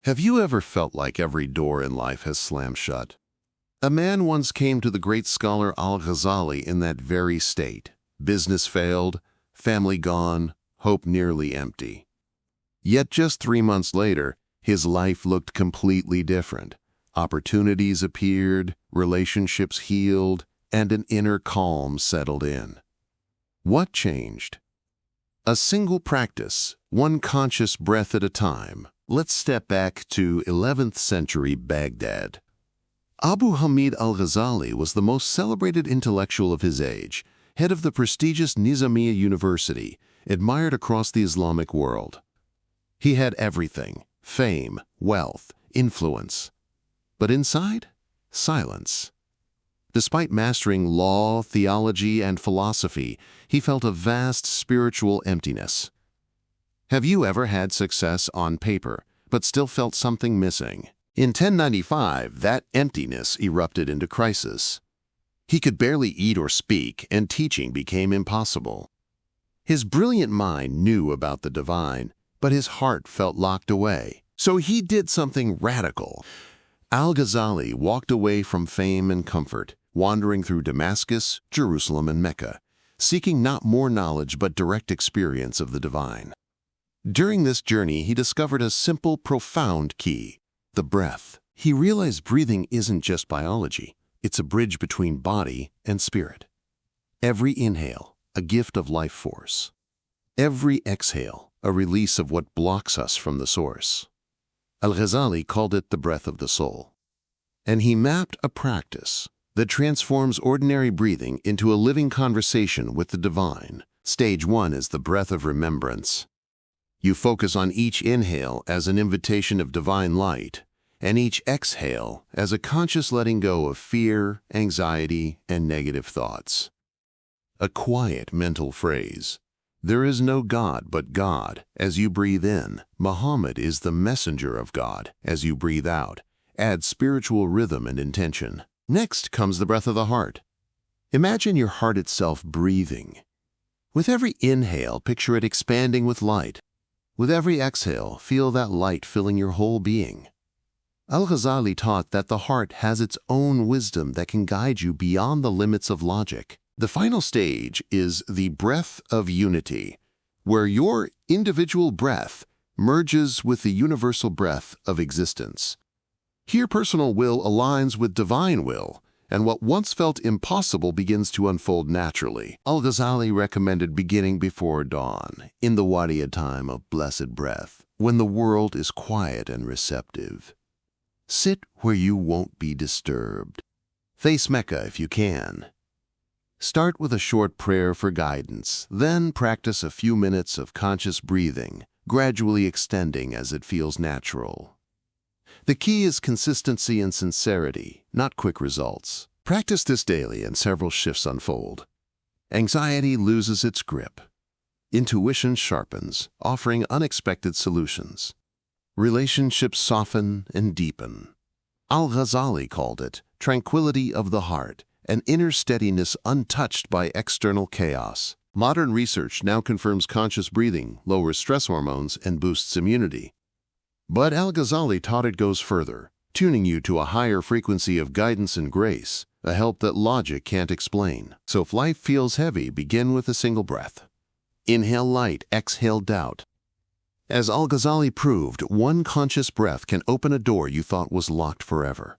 Have you ever felt like every door in life has slammed shut? A man once came to the great scholar Al-Ghazali in that very state. Business failed, family gone, hope nearly empty. Yet just 3 months later, his life looked completely different. Opportunities appeared, relationships healed, and an inner calm settled in. What changed? A single practice, one conscious breath at a time. Let's step back to 11th century Baghdad. Abu Hamid al-Ghazali was the most celebrated intellectual of his age, head of the prestigious Nizamiya University, admired across the Islamic world. He had everything: fame, wealth, influence. But inside, silence. Despite mastering law, theology, and philosophy, he felt a vast spiritual emptiness. Have you ever had success on paper, but still felt something missing? In 1095, that emptiness erupted into crisis. He could barely eat or speak, and teaching became impossible. His brilliant mind knew about the divine, but his heart felt locked away. So he did something radical. Al-Ghazali walked away from fame and comfort, wandering through Damascus, Jerusalem, and Mecca, seeking not more knowledge but direct experience of the divine. During this journey, he discovered a simple, profound key: the breath. He realized breathing isn't just biology. It's a bridge between body and spirit. Every inhale, a gift of life force. Every exhale, a release of what blocks us from the source. Al-Ghazali called it the breath of the soul. And he mapped a practice that transforms ordinary breathing into a living conversation with the divine. Stage 1 is the breath of remembrance. You focus on each inhale as an invitation of divine light, and each exhale as a conscious letting go of fear, anxiety, and negative thoughts. A quiet mental phrase: "There is no God but God," as you breathe in. "Muhammad is the messenger of God," as you breathe out. Add spiritual rhythm and intention. Next comes the breath of the heart. Imagine your heart itself breathing. With every inhale, picture it expanding with light. With every exhale, feel that light filling your whole being. Al-Ghazali taught that the heart has its own wisdom that can guide you beyond the limits of logic. The final stage is the breath of unity, where your individual breath merges with the universal breath of existence. Here, personal will aligns with divine will, and what once felt impossible begins to unfold naturally. Al-Ghazali recommended beginning before dawn, in the wadiya time of blessed breath, when the world is quiet and receptive. Sit where you won't be disturbed. Face Mecca if you can. Start with a short prayer for guidance, then practice a few minutes of conscious breathing, gradually extending as it feels natural. The key is consistency and sincerity, not quick results. Practice this daily and several shifts unfold. Anxiety loses its grip. Intuition sharpens, offering unexpected solutions. Relationships soften and deepen. Al-Ghazali called it tranquility of the heart, an inner steadiness untouched by external chaos. Modern research now confirms conscious breathing lowers stress hormones and boosts immunity. But Al-Ghazali taught it goes further, tuning you to a higher frequency of guidance and grace, a help that logic can't explain. So if life feels heavy, begin with a single breath. Inhale light, exhale doubt. As Al-Ghazali proved, one conscious breath can open a door you thought was locked forever.